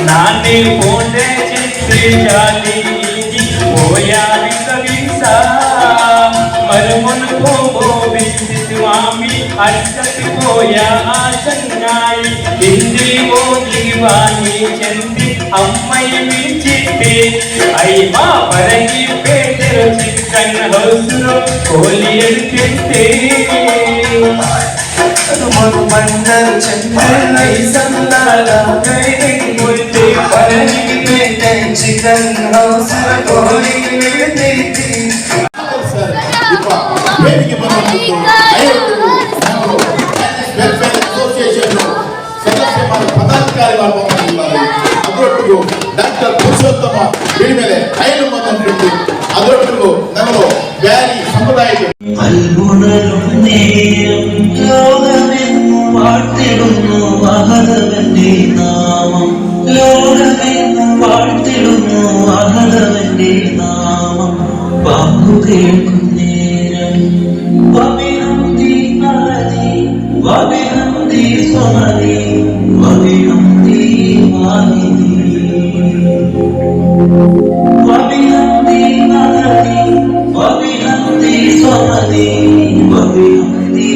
नाने बोले चित्ते जाली होया विसा मरमुन को गोविंद स्वामी अर्चक होया आसन्नाई हिंदी वो दीवानी चंदी अम्मई मिचिते आई माँ परगी पेटरो चिकन हौसलो कोली चित्ते मंदर चंद्रई संलाला गई मुझे परगी पेटे चिकन हौसलो कोली चित्ते ವೇದಿಕೆ ಬಂದಿದ್ದು ವೆಲ್ಫೇರ್ ಅಸೋಸಿಯೇಷನ್ ಸದಸ್ಯರ ಪದಾಧಿಕಾರಿಗಳು ಅದರೊಟ್ಟಿಗೂ ಡಾಕ್ಟರ್ ಪುರುಷೋತ್ತಮ ಬಿಳಿಮೆಲೆ ಐಲು ಮಂದಿ ಅದರೊಟ್ಟಿಗೂ ನಾವು ಬ್ಯಾರಿ ಸಮುದಾಯಕ್ಕೆ وبحمدي أهدي وبحمدي صمدي وبحمدي واحدي وبحمدي أهدي وبحمدي صمدي وبحمدي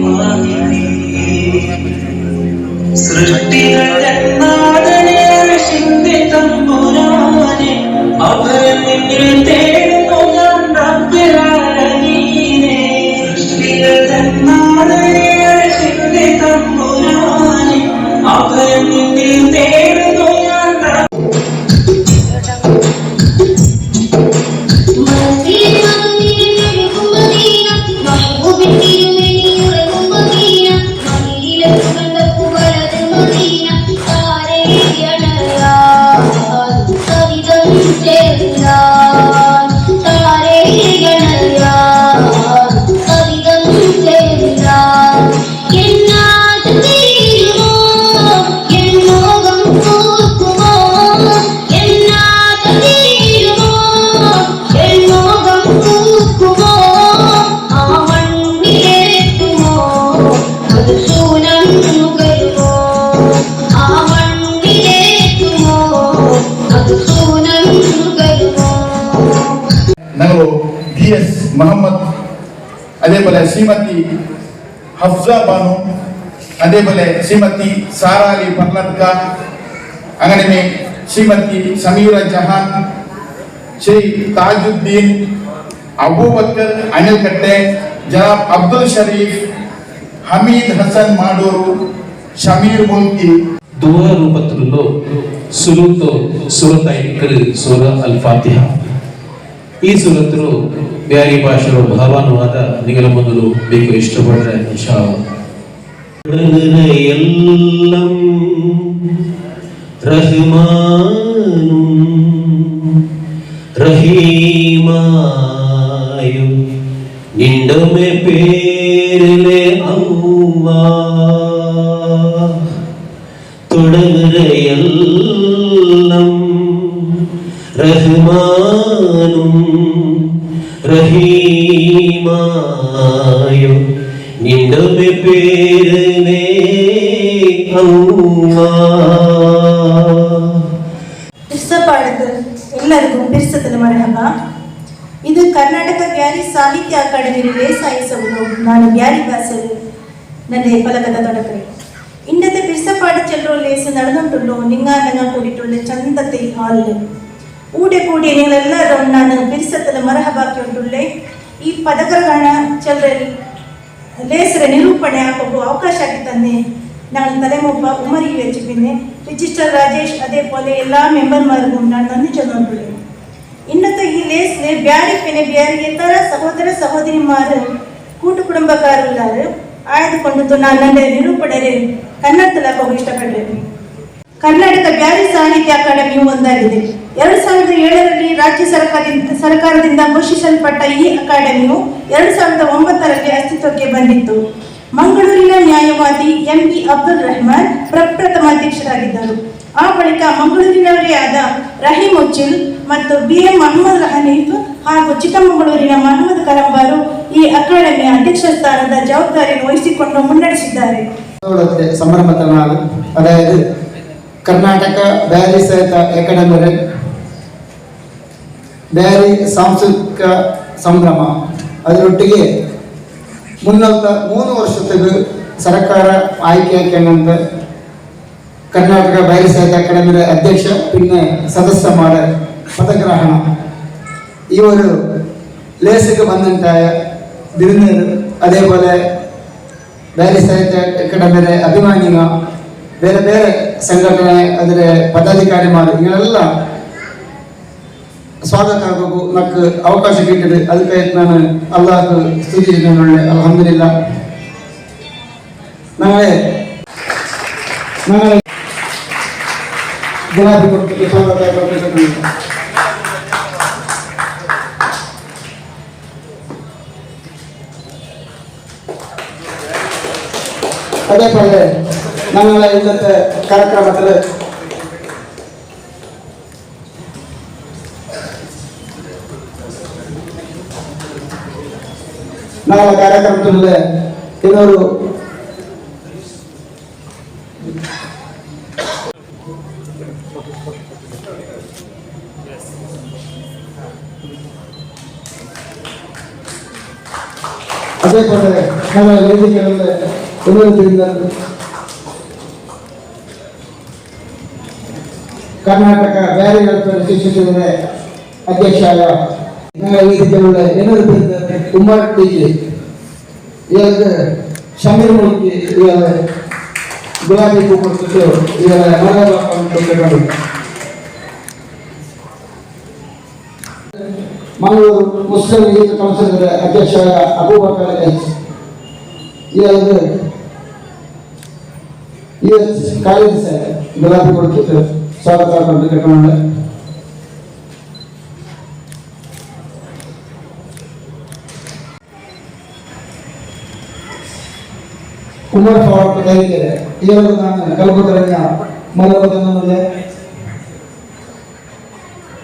واحدي സൃഷ്ടികളുടെ നാഥനെ ശിവന്റെ തമ്പുരാനെ അവരെ തേടുന്നു ഞാൻ റബ്ബിലാലമീനെ സൃഷ്ടികളുടെ നാഥനെ ശിവന്റെ തമ്പുരാനെ അവരെ തേടുന്നു ഞാൻ ನಾವು DS ಮೊಹಮ್ಮದ್ അതേപോലെ ശ്രീമതി ഹഫ്സ ബാനു അതേപോലെ ശ്രീമതി സാറാലി പർലത്ക അങ്ങനെ ശ്രീമതി സമീറ ജഹാൻ ശ്രീ താജുദ്ദീൻ അബൂബക്കർ അനിൽകട്ടെ ജനാബ് അബ്ദുൽ ഷരീഫ് ഹമീദ് ഹസൻ മാടൂರು షమీర్ ముల్కి దువా రూపతుల్లో సులుతో సూరత్ అయిన సూర అల్ ఫాతిహా ಈ ಸೂರತ್ರು ಬ್ಯಾರಿ ಭಾಷೆಯ ಭಾವಾನುವಾದ ನಿಗಲ ಮೊದಲು ಬೇಕು ಇಷ್ಟಪಟ್ಟರೆ ಇನ್ಶಾ ಅಲ್ಲಾಹ್ ಎಲ್ಲಂ റഹ്മാനും റഹീമായും നിന്റെ പേരിലെ അല്ലാഹ് തുടങ്ങുകയെല്ലാം റഹ്മാനും റഹീമായും നിന്റെ പേരിലെ ಎಲ್ಲರಿಗೂ ಬಿರ್ಸತನ ಮರಹಬ. ಇದು ಕರ್ನಾಟಕ ಬ್ಯಾರಿ ಸಾಹಿತ್ಯ ಅಕಾಡೆಮಿಯಲ್ಲಿ ಸಾಯಿಸುವುದು ನಾನು ಬ್ಯಾರಿ ಭಾಷೆಯಲ್ಲಿ ನನ್ನ ಫಲಕದ ತೊಡಕರೆ ഇന്നത്തെ പിർസപ്പാട് ചെല്ലുള്ള ലേസ് നടന്നിട്ടുള്ളൂ നിങ്ങൾ കൂടിയിട്ടുള്ള ചന്തത്തെ ഹാളിൽ ഊടെ കൂടി നിങ്ങളെല്ലാവരും ನಾನು പിർസത്തിന് ಮರಹಬಾಕಿಯುಳ್ಳೆ ಈ ಪದಕಗಳ ಚೆಲ್ಲಲ್ಲಿ ಲೇಸರ ನಿರೂಪಣೆ ಹಾಕೋ ಅವಕಾಶ ಆಗಿತ್ತಂದೆ ನಾನು ತಲೆಮೊಬ್ಬ ಉಮರಿಗೆ വെച്ചിപ്പിന്നെ ರಿಜಿಸ್ಟರ್ ರಾಜೇಶ್ അതേപോലെ എല്ലാ മെമ്പർമാർക്കും ഞാൻ നന്ദി ചൊല്ലുന്നു. ഇന്നത്തെ ഈ ലേസിലെ ಬ್ಯಾರಿ ಎತ್ತರ ಸಹೋದರ ಸಹೋದರಿಮಾರು കൂട്ടുകുടുംബക്കാരുള്ളാರು ಆಯ್ದುಕೊಂಡು ನಾನು ನನ್ನ ನಿರೂಪಣೆ ಕನ್ನಡದಲ್ಲಿ ಹಾಕೋ ಇಷ್ಟಪಟ್ಟೆ. ಕರ್ನಾಟಕ ಬ್ಯಾರಿ ಸಾಹಿತ್ಯ ಅಕಾಡೆಮಿಯು ಒಂದಾಗಿದೆ. 2007ರಲ್ಲಿ ರಾಜ್ಯ ಸರ್ಕಾರದಿಂದ ಘೋಷಿಸಲ್ಪಟ್ಟ ಈ ಅಕಾಡೆಮಿಯು 2009ರಲ್ಲಿ ಅಸ್ತಿತ್ವಕ್ಕೆ ಬಂದಿತ್ತು. ಮಂಗಳೂರಿನ ನ್ಯಾಯವಾದಿ MB ಅಬ್ದುಲ್ ರೆಹಮಾನ್ ಪ್ರಪ್ರಥಮ ಅಧ್ಯಕ್ಷರಾಗಿದ್ದರು. ಆ ಬಳಿಕ ಮಂಗಳೂರಿನವರೇ ಆದ ರಹೀಂ ಉಚ್ಚಿಲ್ ಮತ್ತು BM ಮೊಹಮ್ಮದ್ ಹನೀಫ್ ಹಾಗೂ ಚಿಕ್ಕಮಗಳೂರಿನ ಮಹಮ್ಮದ್ ಕರಂಬಾರು ಈ ಅಕಾಡೆಮಿಯ ಅಧ್ಯಕ್ಷ ಸ್ಥಾನದ ಜವಾಬ್ದಾರಿಯನ್ನು ವಹಿಸಿಕೊಂಡು ಮುನ್ನಡೆಸಿದ್ದಾರೆ. ಸಂಭ್ರಮದ ನಾಳು, അതായത് ಕರ್ನಾಟಕ ಬ್ಯಾರಿ ಸಾಹಿತ್ಯ ಅಕಾಡೆಮಿ ಬ್ಯಾರಿ ಸಾಂಸ್ಕೃತಿಕ ಸಂಭ್ರಮ അതിലൊട്ടിಗೆ മുന്നത്തെ 3 വർഷത്തേക്ക് സർക്കാർ ആയിക്കാക്കണത് കർണാടക ಬ್ಯಾರಿ ಸಾಹಿತ್ಯ ಅಕಾಡೆಮಿಯ ಅಧ್ಯಕ್ಷ പിന്നെ സദസ്യന്മാരുടെ പദഗ്രഹണ ഈ ഒരു ലേസിക്ക് വന്നിട്ടായ ബിരുദർ അതേപോലെ ಬ್ಯಾರಿ ಸಾಹಿತ್ಯ ಅಕಾಡೆಮಿಯ ಅಭಿಮಾನಿಗ ಬೇರೆ ಬೇರೆ ಸಂಘಟನೆ ಅದರ ಪದಾಧಿಕಾರಿಮಾರು ಇವರೆಲ್ಲ ಸ್ವಾಗತ ಆಗಬೇಕು ನಕ್ಕೆ ಅವಕಾಶ ಕೇಳಿದೆ. ಅದಕ್ಕೆ ನಾನು ಅಲ್ಲಾಹ್ ಸ್ತುತಿಸಿದ್ದೇನೆ. ಅಲ್ಹಮ್ದುಲಿಲ್ಲಾ. ನಾಳೆ ಗುಲಾಬಿ ಕೊಟ್ಟು ಸ್ವಾಗತ ಕೊಟ್ಟಿದ್ದೇನೆ. അതേപോലെ ഞങ്ങളെ ഇന്നത്തെ കാര്യക്രമത്തിൽ ഞങ്ങളുടെ കാര്യക്രമത്തിലുള്ള ഇന്നൊരു അതേപോലെ ഞങ്ങളുടെ വേദികളിൽ ಕರ್ನಾಟಕ ಬ್ಯಾರಿ ವೆಲ್ಫೇರ್ ಅಸೋಸಿಯೇಷನ್ ಅಧ್ಯಕ್ಷರಾದ ഞങ്ങളുടെ വേദികളിലുള്ള എന്നൊരു ഉമ്മർ ടീച്ചർ ഇയാൾക്ക് ഷമീർ മോളിക്ക് ഇയാളെ ഗുലാബി പൂ കൊടുത്തിട്ട് ഇയാളെ മലയാളം ಮಂಗಳೂರು ಮುಸ್ಲಿಂ ಲೀಗ್ ಕೌನ್ಸಿಲ್ ಅಧ್ಯಕ್ಷರಾದ ಅಬೂಬಕರ್ ಎಚ್ ಇಯಾൾക്ക് ಕಾಲೇಜ್ ಗುಲಾಬಿ ಕೊಡ್ತಿಟ್ಟು ಸ್ವಾಗತ ಕೊಟ್ಟಿട്ടുണ്ട്. ಉಮರ್ ಫಾರೂಕ್ ದೈಕೆರೆ ಇವರು ನಾನು ಕಲ್ಪತರಣ್ಯ ಮಲಬದನಲ್ಲೇ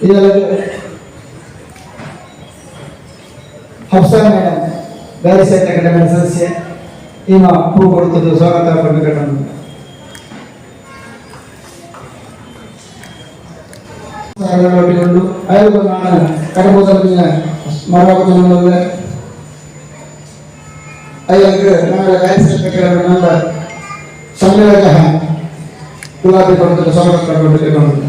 ಇವರು ಹಫ್ಸಾ ಮೇಡಮ್ ಬ್ಯಾರಿ ಸಾಹಿತ್ಯ ಅಕಾಡೆಮಿ ಸದಸ್ಯ ಈಗ ಪೂ ಕೊಡುತ್ತದೆ ಸ್ವಾಗತ ಕೊಟ್ಟಿട്ടുണ്ട്. ഒട്ടിക്കൊണ്ട് അയാൾക്കൊന്നാണ് കടമ്പൂതറിഞ്ഞ മറവാക്കുന്നുള്ളത്. അയാൾക്ക് ഞങ്ങളുടെ കാര്യസെക്രട്ടറിയുടെ സംഘടക ഗുലാബി കൊടുത്തിട്ട് സ്വാഗതം കൊണ്ടിട്ടുണ്ട്.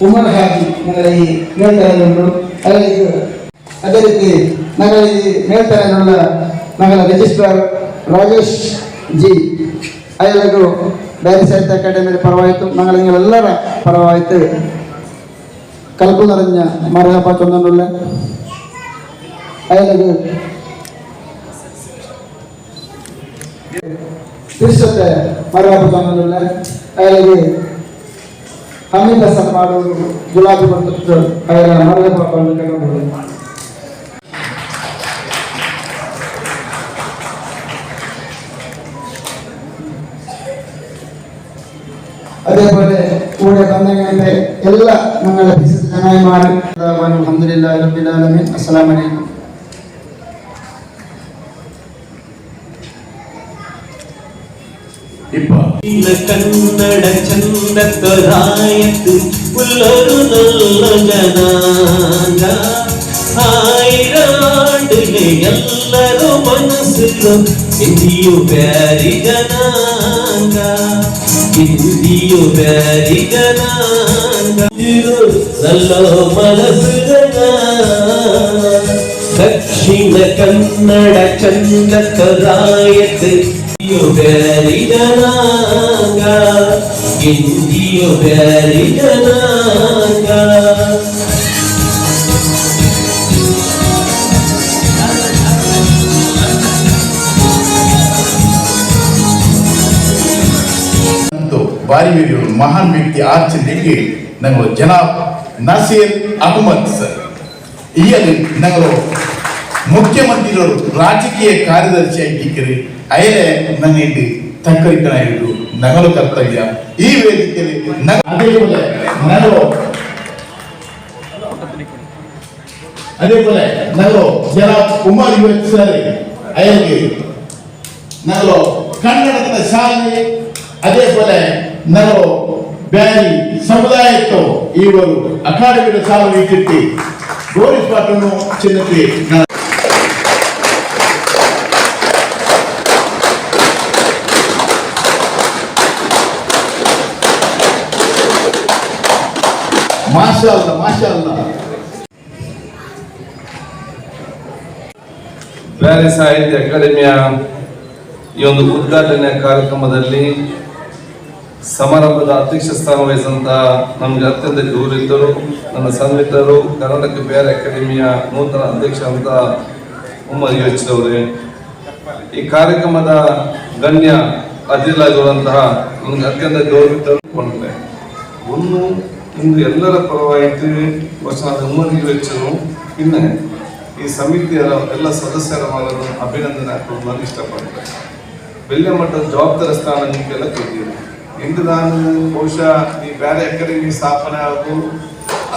ಉಮರ್ ಹಾಜಿ ഞങ്ങളുടെ ഈ മേൽത്തരയിലുണ്ട്. ಅದೇ ರೀತಿ ഞങ്ങളുടെ ಈ ಮೇಲ್ತರയിലുള്ള ഞങ്ങളുടെ രജിസ്ട്രാർ ರಾಜೇಶ್ ಜಿ അയാൾക്ക് ಬ್ಯಾರಿ ಸಾಹಿತ್ಯ ಅಕಾಡೆಮಿಯ ಪರವಾಯಿತು ഞങ്ങൾ നിങ്ങളെല്ലാവರ പരമായിട്ട് കൽപ്പു നിറഞ്ഞ മറഹബ ചൊന്നുള്ള അയാൾക്ക് തീർച്ചത്തെ മറഹബ ചൊന്നുള്ള അയാൾക്ക് ಹಮ್ಮಿಂದ ಸನ್ಮಾನಗಳು ಗುಲಾಬಿ ಕೊಟ್ಟು ಅವರ ಮರಹಬ ಕೊಂಡು അതേപോലെ കൂടെ വന്നതിന്റെ എല്ലാ ഞങ്ങളുടെ ചങ്ങായിമാരും അൽഹംദുലില്ലാഹി റബ്ബിൽ ആലമീൻ. അസ്സലാമു അലൈക്കും. ಕನ್ನಡ ಚಂದಕ್ಕರಾಯತ್ತು ಉಲ್ಲರು ನಲ್ಲ ಜನಾಂಗ ಆಯಿರಾಂಡಿಗೆ ಎಲ್ಲರೂ ಮನಸ್ಸು ಇಂದಿಯು ಬ್ಯಾರಿ ಜನಾಂಗ ಇಂದಿಯು ಬ್ಯಾರಿ ಜನಾಂಗ ನಲ್ಲ ಮನಸ್ಸು ಜನ ದಕ್ಷಿಣ ಕನ್ನಡ ಚಂದಕ್ಕರಾಯತ್ತು ಬ್ಯಾರಿ ಜನಾಂಗ ಇಂದಿಯು ಬ್ಯಾರಿ ಜನಾಂಗ ಭಾರಿ ವಿಡಿಯೋ ಮಹಾನ್ ವ್ಯಕ್ತಿ ಆಚರಣೆಗೆ ನಂಗೆ ಜನಾಬ್ ನಸೀರ್ ಅಹಮದ್ ಸರ್ ಈಯಲ್ಲಿ ನಂಗೆ ಮುಖ್ಯಮಂತ್ರಿಗಳು ರಾಜಕೀಯ ಕಾರ್ಯದರ್ಶಿ ಆಗಿಕ್ಕರಿ ಅಯ್ಯೇ ನನ್ನ ಇಲ್ಲಿ ತಕ್ಕರಿಕನಾಗಿದ್ದು ನಗಲು ಕರ್ತವ್ಯ ಈ ವೇದಿಕೆಯಲ್ಲಿ അതേപോലെ ഞങ്ങളോ ജനാബ് ഉമർ യുവക് സാറ് അയാൾക്ക് ഞങ്ങളോ ಕನ್ನಡದ ಶಾಲೆ അതേപോലെ ഞങ്ങളോ ಬ್ಯಾರಿ ಸಮುದಾಯಕ್ಕೆ ಇವರು ಅಕಾಡೆಮಿಯ ಸಾಲು ಇಟ್ಟಿಟ್ಟು ಗೋರಿಸ್ ಪಾಟನ್ನು ಚಿನ್ನಕ್ಕೆ ಮಾಶಾಅಲ್ಲಾ ಮಾಶಾಅಲ್ಲಾ. ಬ್ಯಾರಿ ಸಾಹಿತ್ಯ ಅಕಾಡೆಮಿಯ ಈ ಒಂದು ಉದ್ಘಾಟನೆ ಕಾರ್ಯಕ್ರಮದಲ್ಲಿ ಸಮಾರಂಭದ ಅಧ್ಯಕ್ಷ ಸ್ಥಾನ ವಹಿಸಿದಂತ ನಮಗೆ ಅತ್ಯಂತ ಗೌರವಿತರು ನನ್ನ ಸನ್ಮಿತ್ರರು ಕರ್ನಾಟಕ ಬ್ಯಾರಿ ಅಕಾಡೆಮಿಯ ನೂತನ ಅಧ್ಯಕ್ಷ ಅಂತ ಉಮರ್ ಯುವಚ್ ಅವರೇ, ಈ ಕಾರ್ಯಕ್ರಮದ ಗಣ್ಯ ಅತಿಥಿಗಳಾಗಿರುವಂತಹ ನಮಗೆ ಅತ್ಯಂತ ಗೌರವಿತರು ಒಂದು ಇಂದು ಎಲ್ಲರ ಪರವಾಗಿ ಉಮರ್ ಯುವಚರು ಇನ್ನು ಈ ಸಮಿತಿಯ ಎಲ್ಲ ಸದಸ್ಯರ ಮೂಲಕ ಅಭಿನಂದನೆ ಹಾಕೋದು ನಾನು ಇಷ್ಟಪಡ್ತೇನೆ. ಬೆಳ್ಳ ಮಟ್ಟದ ಜವಾಬ್ದಾರಿ ಸ್ಥಾನ ನಿಮಗೆಲ್ಲ ಕೊಟ್ಟಿದ್ದೀನಿ. ಇಂದು ನಾನು ಬಹುಶಃ ಈ ಬ್ಯಾರಿ ಅಕಾಡೆಮಿ ಸ್ಥಾಪನೆ ಹಾಗೂ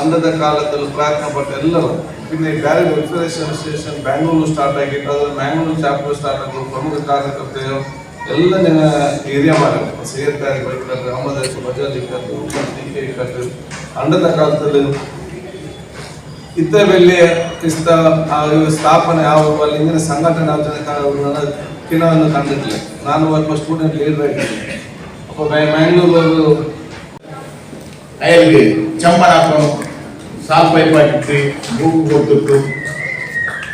ಅಂದದ ಕಾಲದಲ್ಲಿ ಪ್ರಯತ್ನ ಪಟ್ಟ ಎಲ್ಲರೂ ಇನ್ನು ಈ Beary welfare association Bangalore start ಆಗಿತ್ತು, ಅದರ ಬ್ಯಾಂಗ್ಳೂರು ಚಾಪ್ಟರ್ ಸ್ಟಾರ್ಟ್ ಆಗೋದು ಪ್ರಮುಖ ಕಾರ್ಯಕರ್ತರು ಎಲ್ಲ ಏರಿಯಾ ಮಾಡಬೇಕು. ಸೇರ್ ಬ್ಯಾರಿ ಬೈಕರ್ ಅಹಮದ್ ಬಜಾಜ್ ಇಕ್ಕದ್ದು ಇಕ್ಕದ್ದು ಅಂಡದ ಕಾಲದಲ್ಲಿ ಇತ್ತ ಬೆಳ್ಳಿ ಇಷ್ಟ ಸ್ಥಾಪನೆ ಯಾವ ಇಂದಿನ ಸಂಘಟನೆ ಕಿಣವನ್ನು ಕಂಡಿರಲಿಲ್ಲ. ನಾನು ಒಬ್ಬ ಸ್ಟೂಡೆಂಟ್ ಲೀಡರ್ ಆಗಿದ್ದೀನಿ. ಅಪ್ಪ ಮ್ಯಾಂಗ್ಳೂರು ಅಯ್ಯಲ್ಗೆ ಚಮ್ಮನಾಕೊಂಡು ಸಾಲ್ ಪೈಪ್ ಹಾಕಿಟ್ಟು ಮೂಗು ಕೊಡ್ತಿಟ್ಟು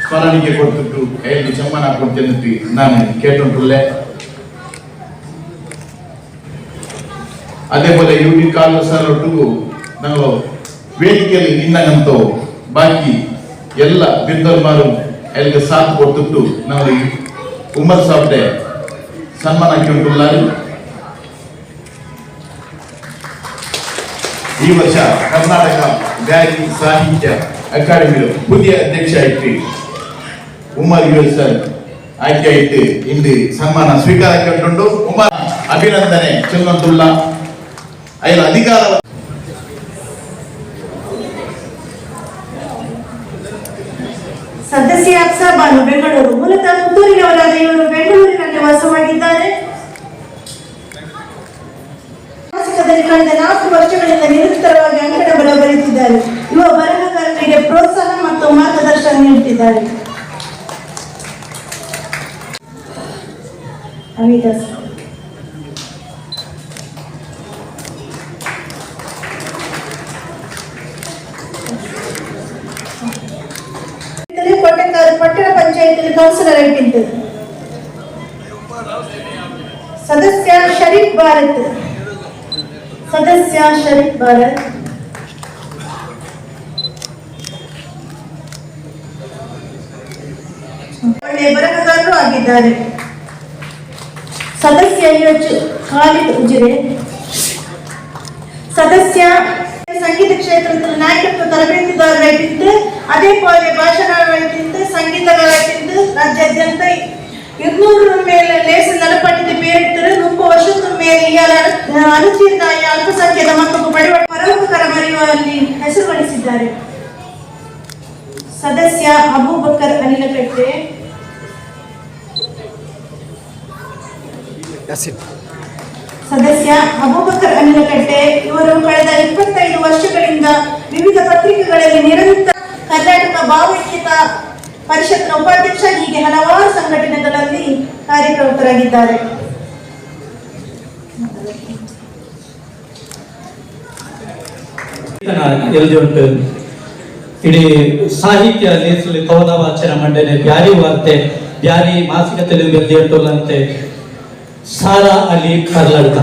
ಸ್ಮರಣಿಗೆ ಕೊಡ್ತಿಟ್ಟು ಅಯ್ಯಲ್ಗೆ ಚಮ್ಮನ ಹಾಕೊಂಡು ತಿನ್ನಿಟ್ಟು ನಾನು ಕೇಟುಂಟುಳ್ಳೆ. അതേപോലെ യൂണിറ്റ് ಕಾಲು ಸಾರೊಟ್ಟಿಗೂ ನಾವು ವೇದಿಕೆಯಲ್ಲಿ ನಿನ್ನಂತೂ ಬಾಕಿ ಎಲ್ಲ ಬಿದ್ದರ್ಮಾರು ಅಲ್ಲಿಗೆ ಸಾಥ್ ಕೊಡ್ತಿಟ್ಟು ನಾವು ಉಮರ್ ಸಾಬ್ಡೆ ಸನ್ಮಾನ ಹಾಕಿಕೊಳ್ಳಾರು. ಈ ವರ್ಷ ಕರ್ನಾಟಕ ಬ್ಯಾರಿ ಸಾಹಿತ್ಯ ಅಕಾಡೆಮಿಯ ಪುದಿಯ ಅಧ್ಯಕ್ಷ ಆಯ್ತು ಉಮರ್ ಯುವಲ್ ಸರ್ ಆಯ್ಕೆ ಆಯ್ತು. ಇಂದು ಸನ್ಮಾನ ಸ್ವೀಕಾರ ಕಂಡು ಉಮರ್ ಅಭಿನಂದನೆ ಚೆನ್ನಂತುಲ್ಲ ಅಯ್ಯ ಅಧಿಕಾರ ಸದಸ್ಯ ಅಫ್ಸಾ ಬಾನು ಬೆಂಗಳೂರು. ಮೂಲತಃ ಪುತ್ತೂರಿನವರಾದ ಇವರು ಬೆಂಗಳೂರಿನಲ್ಲಿ ವಾಸವಾಗಿದ್ದಾರೆ. ಮಾಸಿಕದಲ್ಲಿ ಕಳೆದ 4 ವರ್ಷಗಳಿಂದ ನಿರಂತರವಾಗಿ ಅಂಕಣ ಬಲ ಬರೆಯುತ್ತಿದ್ದಾರೆ. ಯುವ ಬರಹಗಾರರಿಗೆ ಪ್ರೋತ್ಸಾಹ ಮತ್ತು ಮಾರ್ಗದರ್ಶನ ನೀಡುತ್ತಿದ್ದಾರೆ. ಅಮಿದಾಸ್ ಪಟ್ಟಣ ಪಂಚಾಯತ್ ಕೌನ್ಸಿಲರ್ ಆಗಿದ್ದು. ಸದಸ್ಯ ಶರೀಫ್ ಭಾರತ್ ಒಳ್ಳೆಯ ಬರಹಗಾರರು ಆಗಿದ್ದಾರೆ. ಸದಸ್ಯ ಖಾಲಿದ್ ಉಜಿರೆ. ಸದಸ್ಯ ಸಂಗೀತ ಕ್ಷೇತ್ರದಲ್ಲಿ ನಾಯಕತ್ವ ತರಬೇತುದಾರರಾಗಿದ್ದು, ಅದೇ ಪೋಲೆ ಭಾಷಣಗಾರರಾಗಿದ್ದು, ಸಂಗೀತಗಾರರಾಗಿದ್ದು, ರಾಜ್ಯಾದ್ಯಂತ 200 ಮೇಲೆ ಲೇಸ ನಲಪಟ್ಟಿದ ಬೇರಿಟ್ಟರು 30 ವರ್ಷದ ಮೇಲೆ ಅನುಚಿತ ಅಲ್ಪಸಂಖ್ಯಾತ ಮಕ್ಕಳು ಪಡೆಯುವ ಪರೋಪಕಾರ ಮರೆಯುವಲ್ಲಿ ಹೆಸರು ಗಳಿಸಿದ್ದಾರೆ. ಸದಸ್ಯ ಅಬೂಬಕರ್ ಅನಿಲಕಟ್ಟೆ. ಸದಸ್ಯ ಅಬೂಬಕರ್ ಅನಿಲಕಟ್ಟೆ ಇವರು ಕಳೆದ 25 ವರ್ಷಗಳಿಂದ ವಿವಿಧ ಪತ್ರಿಕೆಗಳಲ್ಲಿ ನಿರಂತರ ಕರ್ನಾಟಕ ಭಾವೈಕ್ಯತಾ ಪರಿಷತ್ನ ಉಪಾಧ್ಯಕ್ಷ, ಹೀಗೆ ಹಲವಾರು ಸಂಘಟನೆಗಳಲ್ಲಿ ಕಾರ್ಯಪ್ರವೃತ್ತರಾಗಿದ್ದಾರೆ. ಉಂಟು ಇಡೀ ಸಾಹಿತ್ಯ ನೇಸಲಿ ಕವನ ವಾಚನ ಮಂಡನೆ ಬ್ಯಾರಿ ವಾರ್ತೆ ಬ್ಯಾರಿ ಮಾಸಿಕ ತೆಲುಗು ಉಂಟುಲ್ಲಂತೆ ಸಾರಾ ಅಲಿ ಕರ್ಲಡ್ಕ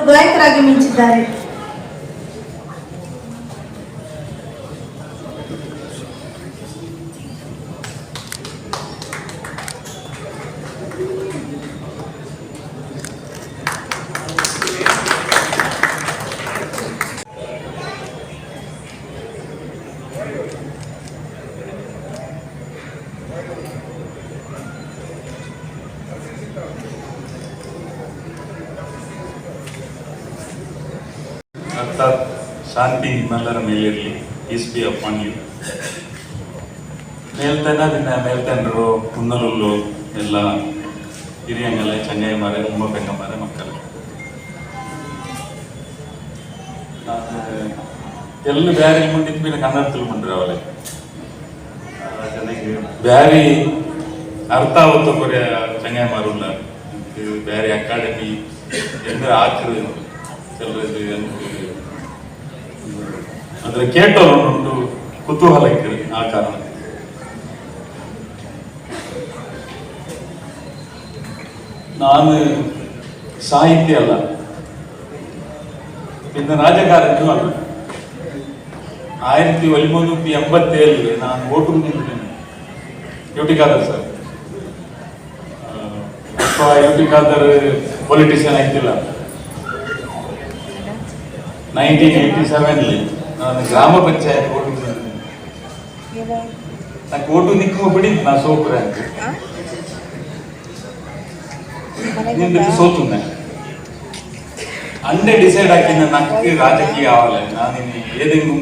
ಗಾಯಕರಾಗಿ ಮಿಂಚಿದ್ದಾರೆ. ಅರ್ಥಾತ್ ಶಾಂತಿ ನಿಮ್ಮೆಲ್ಲರ ಮೇಲಿರಲಿ. Peace be upon you. ಮೇಲ್ತನ ದಿನ ಮೇಲ್ತನರು ಕುನ್ನಲುಲ್ಲು ಎಲ್ಲ ಹಿರಿಯಂಗಲ ಚಂಗಾಯಿ ಮಾರೆ ತುಂಬ ಬೆಂಗ ಮಾರೆ ಮಕ್ಕಳು ಎಲ್ಲ ಬ್ಯಾರಿ ಮುಂದಿತ್ತು ಬಿನ ಕನ್ನಡ ತಿಳ್ಕೊಂಡ್ರಿ ಅವಳೆ ಜನಕ್ಕೆ ಬ್ಯಾರಿ ಅರ್ಥ ಆವತ್ತು ಕೊರೆ ಚಂಗಾಯಿ ಮಾರುಲ್ಲ ಇದು ಬ್ಯಾರಿ ಅಕಾಡೆಮಿ ಎಂದ್ರೆ ಆಕರು ಅದ್ರ ಕೇಟೋರು ಉಂಟು ಕುತೂಹಲ ಇರ್ತದೆ ಆ ಕಾರಣ. ನಾನು ಸಾಹಿತ್ಯ ಅಲ್ಲ, ಇನ್ನು ರಾಜಕಾರಣಿಯೂ ಅಲ್ಲ. 1987 ನಾನು ಓಟು ನಿಂತಿದ್ದೇನೆ UT Khader sir. UT Khader politician ಆಯ್ತಿಲ್ಲ. 1987 ನಾನು ಗ್ರಾಮ ಪಂಚಾಯತ್ ಓಟು నాకు ఓటు నిక్కుబడి నా సోపు ర్యాంక్ ನಿಂದು ಸೋತುಂದೆ ಅಂದೇ ಡಿಸೈಡ್ ಆಗಿನ ನಕ್ಕೆ ರಾಜಕೀಯ ಆವಲ್ಲ. ನಾನು ಏದೆಂಗು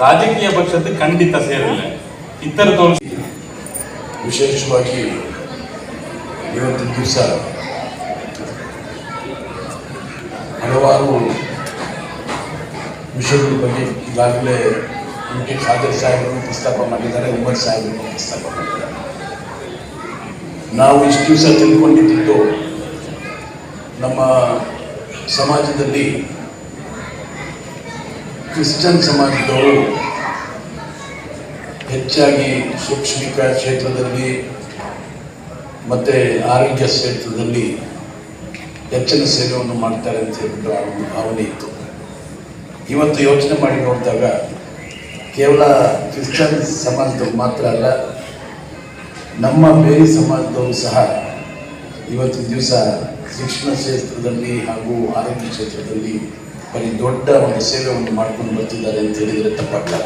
ರಾಜಕೀಯ ಪಕ್ಷದ ಖಂಡಿತ ಸೇರಿಲ್ಲ. ಇತರ ತೋರಿಸಿ ವಿಶೇಷವಾಗಿ ಇವತ್ತಿನ ದಿವಸ ಹಲವಾರು ವಿಷಯಗಳ ಬಗ್ಗೆ ಈಗಾಗಲೇ ಯುಟಿ ಖಾದರ್ ಸಾಹೇಬರು ಪ್ರಸ್ತಾಪ ಮಾಡಿದ್ದಾರೆ, ಉಮರ್ ಸಾಹೇಬರು ಪ್ರಸ್ತಾಪ ಮಾಡಿದ್ದಾರೆ. ನಾವು ಇಷ್ಟು ದಿವಸ ತಿಳ್ಕೊಂಡಿದ್ದು ನಮ್ಮ ಸಮಾಜದಲ್ಲಿ ಕ್ರಿಶ್ಚಿಯನ್ ಸಮಾಜದವರು ಹೆಚ್ಚಾಗಿ ಶೈಕ್ಷಣಿಕ ಕ್ಷೇತ್ರದಲ್ಲಿ ಮತ್ತು ಆರೋಗ್ಯ ಕ್ಷೇತ್ರದಲ್ಲಿ ಹೆಚ್ಚಿನ ಸೇವೆಯನ್ನು ಮಾಡ್ತಾರೆ ಅಂತ ಹೇಳ್ಬಿಟ್ಟು ಭಾವನೆ ಇತ್ತು. ಇವತ್ತು ಯೋಚನೆ ಮಾಡಿ ನೋಡಿದಾಗ ಕೇವಲ ಕ್ರಿಶ್ಚಿಯನ್ ಸಮಾಜದವ್ರು ಮಾತ್ರ ಅಲ್ಲ, ನಮ್ಮ ಬೇರೆ ಸಮಾಜದವರು ಸಹ ಇವತ್ತಿನ ದಿವಸ ಶಿಕ್ಷಣ ಕ್ಷೇತ್ರದಲ್ಲಿ ಹಾಗೂ ಆರೋಗ್ಯ ಕ್ಷೇತ್ರದಲ್ಲಿ ಬರೀ ದೊಡ್ಡ ಒಂದು ಸೇವೆಯನ್ನು ಮಾಡ್ಕೊಂಡು ಬರ್ತಿದ್ದಾರೆ ಅಂತ ಹೇಳಿದರೆ ತಪ್ಪಾಗಲ್ಲ.